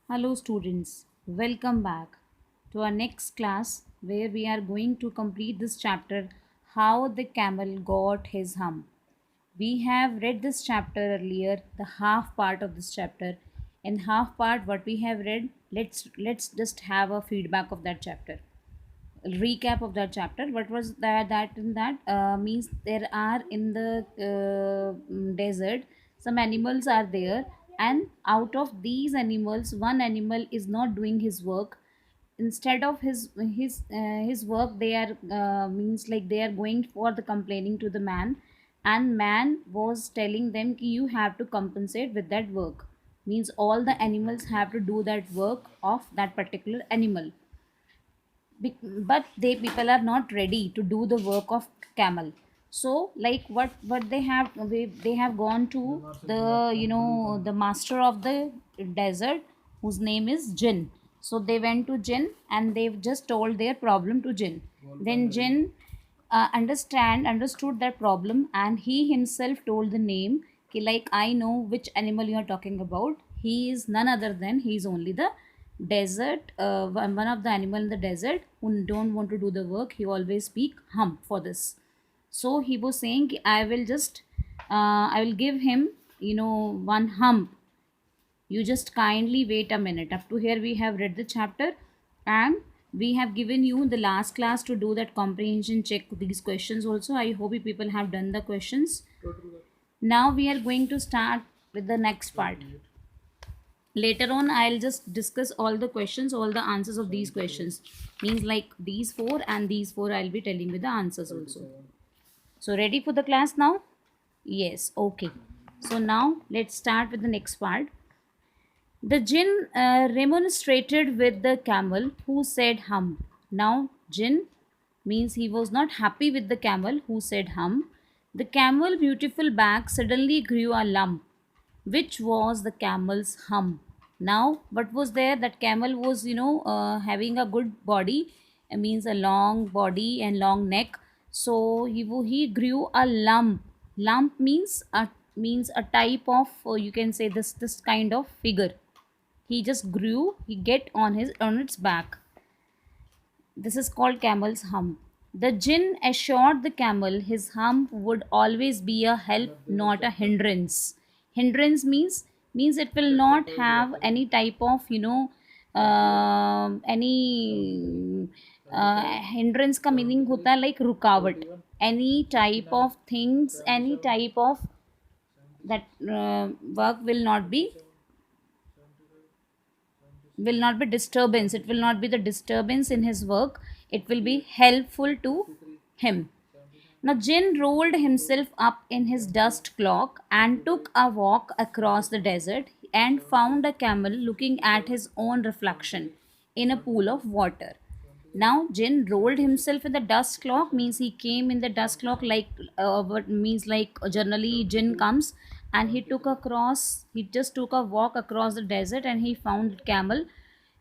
Hello students, welcome back to our next class where we are going to complete this chapter How the Camel Got His Hump. We have read this chapter earlier, the half part of this chapter. In half part what we have read, let's just have a feedback of that chapter. Recap of that chapter. What was that in that means there are in the desert some animals are there, and out of these animals one animal is not doing his work. Instead of his work, they are means like they are going for the complaining to the man, and man was telling them ki you have to compensate with that work. Means all the animals have to do that work of that particular animal. But they people are not ready to do the work of camel. So like what they have gone to the the master of the desert, whose name is Jinn. So they went to Jinn and they've just told their problem to Jinn. Then Jinn understood that problem, and he himself told the name ki, like, I know which animal you are talking about. He is none other than he is only the desert, one of the animal in the desert who don't want to do the work. He always speak hump for this. So he was saying ki, I will give him one hump. You just kindly wait a minute. Up to here we have read the chapter, and we have given you the last class to do that comprehension check, these questions also. I hope you people have done the questions. Now we are going to start with the next part. Later on I'll just discuss all the questions, all the answers of these questions. Means like these four and these four I'll be telling you the answers also. So ready for the class now? Yes, okay. So now let's start with the next part. The Jinn remonstrated with the camel, who said hum. Now Jinn means he was not happy with the camel who said hum. The camel beautiful back suddenly grew a lump, which was the camel's hump. Now what was there? That camel was having a good body. It means a long body and long neck. So he grew a lump. Lump means a type of, you can say, this kind of figure. He just grew, he get on its back. This is called camel's hump. The Jinn assured the camel his hump would always be a help, not a hindrance. Hindrance means it will not have any type of any hindrance का meaning होता है like रुकावट. Any type of things, any type of that work will not be disturbance. It will not be the disturbance in his work. It will be helpful to him. Now Jin rolled himself up in his dust cloak and took a walk across the desert, and found a camel looking at his own reflection in a pool of water. Now Jin rolled himself in the dust cloak means he came in the dust cloak, like what means like generally Jin comes, and he just took a walk across the desert, and he found camel.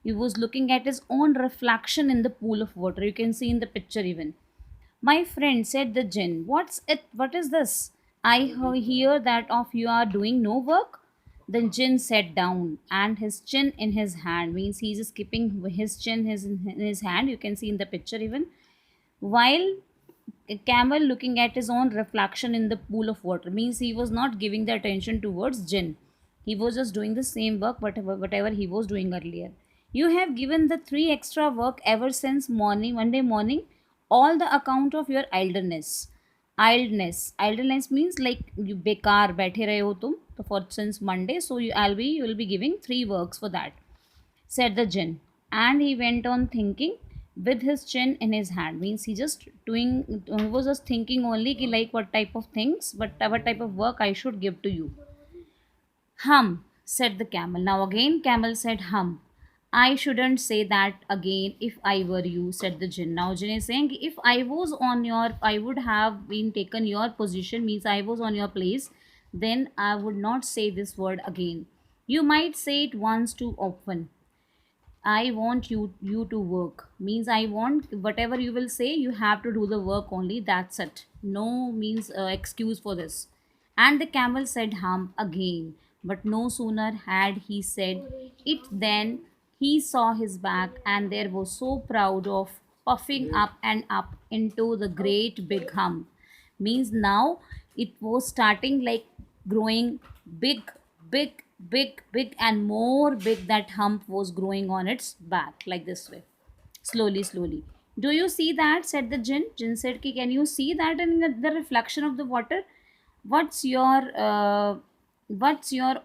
He was looking at his own reflection in the pool of water. You can see in the picture even. My friend, said the Jinn, what's it? What is this? I hear that of you are doing no work. Then Jinn sat down, and his chin in his hand means he's just keeping his chin in his hand. You can see in the picture even. While a camel looking at his own reflection in the pool of water means he was not giving the attention towards Jinn. He was just doing the same work, whatever he was doing earlier. You have given the three extra work ever since Monday morning, all the account of your idleness. Idleness means like you bekar बैठे रहे हो तुम. So for since Monday, so you will be giving three works for that, said the Jinn. And he went on thinking with his chin in his hand. Means he was just thinking only ki like what type of things, what type of work I should give to you. Hum, said the camel. Now again camel said hum. I shouldn't say that again if I were you, said the Jinn. Now Jinn is saying, if I was on your, I would have been taken your position, means I was on your place, then I would not say this word again. You might say it once too often. I want you to work. Means I want whatever you will say, you have to do the work only. That's it. No means excuse for this. And the camel said hum again. But no sooner had he said it than he saw his back, and there was so proud of puffing up and up into the great big hump. Means now it was starting like growing big, big, big, big, and more big. That hump was growing on its back like this way, slowly, slowly. Do you see that? Said the jinn. Jinn said, "Ki, can you see that in the reflection of the water? What's your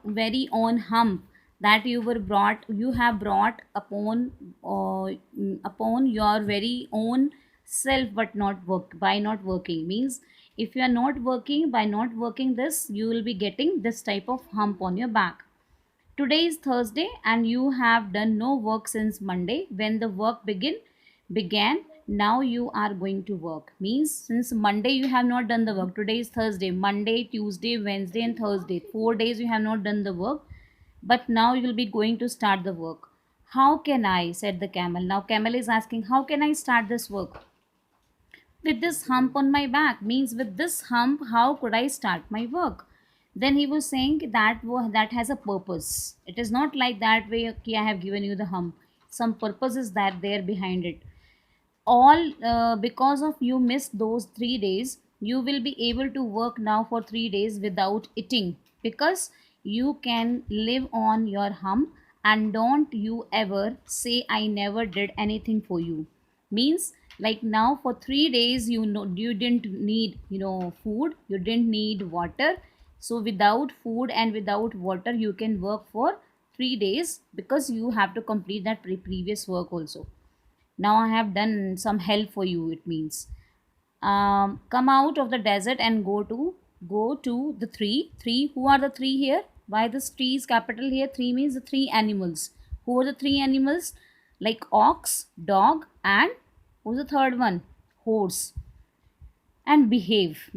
very own hump that you have brought upon your very own self, but not work by not working. Means if you are not working, by not working this, you will be getting this type of hump on your back. Today is Thursday and you have done no work since Monday when the work began. Now you are going to work. Means since Monday you have not done the work. Today is Thursday, Monday, Tuesday, Wednesday and Thursday. 4 days you have not done the work, but now you will be going to start the work. How can I? Said the camel. Now camel is asking, how can I start this work? With this hump on my back. Means with this hump, how could I start my work? Then he was saying that that has a purpose. It is not like that way, okay, I have given you the hump. Some purpose is that there behind it. All because of you missed those 3 days, you will be able to work now for 3 days without eating, because you can live on your hump. And don't you ever say I never did anything for you. Means like now for 3 days, you didn't need food, you didn't need water. So without food and without water you can work for 3 days, because you have to complete that previous work also. Now I have done some help for you. It means come out of the desert and go to the three. Who are the three here? Why this tree is capital here? Three means the three animals. Who are the three animals? Like ox, dog, and who's the third one? Horse. And behave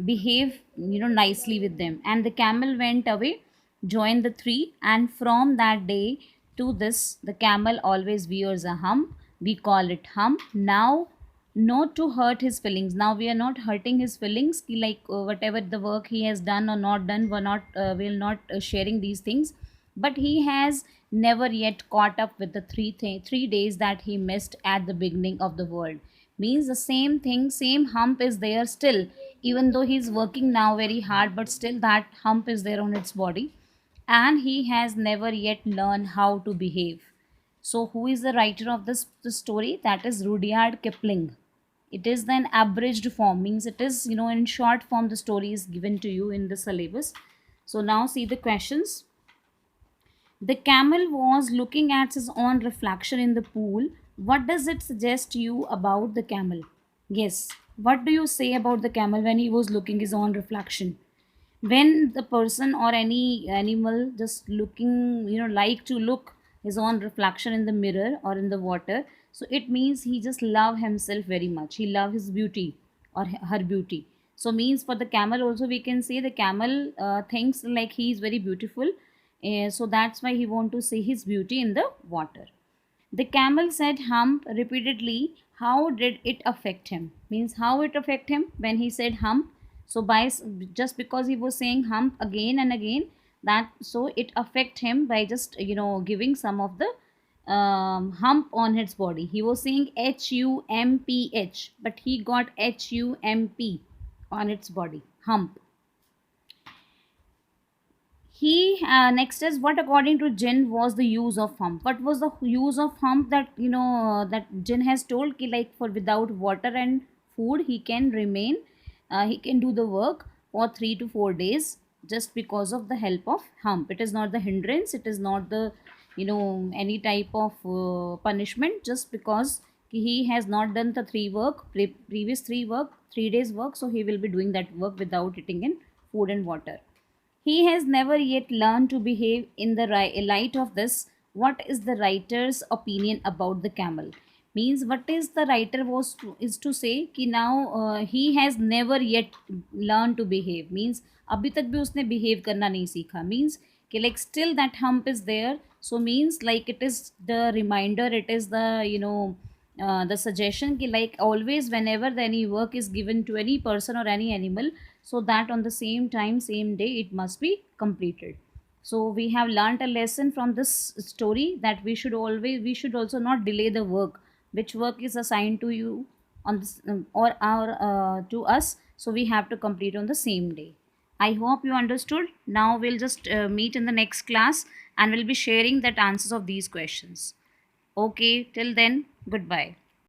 nicely with them. And the camel went away, joined the three, and from that day to this, the camel always wears a hump. We call it hump now, not to hurt his feelings. Now we are not hurting his feelings, like whatever the work he has done or not done, we're not sharing these things. But he has never yet caught up with the 3 days that he missed at the beginning of the world. Means the same thing, same hump is there still, even though he's working now very hard, but still that hump is there on its body. And he has never yet learned how to behave. So who is the writer of this story? That is Rudyard Kipling. It is then abridged form. Means it is in short form the story is given to you in the syllabus. So now see the questions. The camel was looking at his own reflection in the pool. What does it suggest you about the camel? Yes. What do you say about the camel when he was looking his own reflection? When the person or any animal just looking, like to look his own reflection in the mirror or in the water, so it means he just love himself very much. He love his beauty or her beauty. So means for the camel also we can say the camel thinks like he is very beautiful, so that's why he want to see his beauty in the water. The camel said hump repeatedly. How did it affect him? Means how it affect him when he said hump. So just because he was saying hump again and again, that so it affect him by just giving some of the hump on his body. He was saying HUMPH, but he got HUMP on its body, hump. He next is what according to Jin was the use of hump. What was the use of hump that that Jin has told ki, like for without water and food he can remain, he can do the work for 3 to 4 days just because of the help of hump. It is not the hindrance, it is not the any type of punishment, just because he has not done the previous 3 days work, so he will be doing that work without eating in food and water. He has never yet learned to behave in the light of this. What is the writer's opinion about the camel? Means what is the writer is to say कि now he has never yet learned to behave. Means अभी तक भी उसने behave करना नहीं सीखा. Means कि like still that hump is there. So means like it is the reminder. It is the the suggestion कि like always whenever any work is given to any person or any animal, so that on the same time, same day it must be completed. So we have learnt a lesson from this story that we should also not delay the work which work is assigned to you on this or our to us, so we have to complete on the same day. I hope you understood. Now we'll just meet in the next class and we'll be sharing that answers of these questions. Okay, till then, goodbye.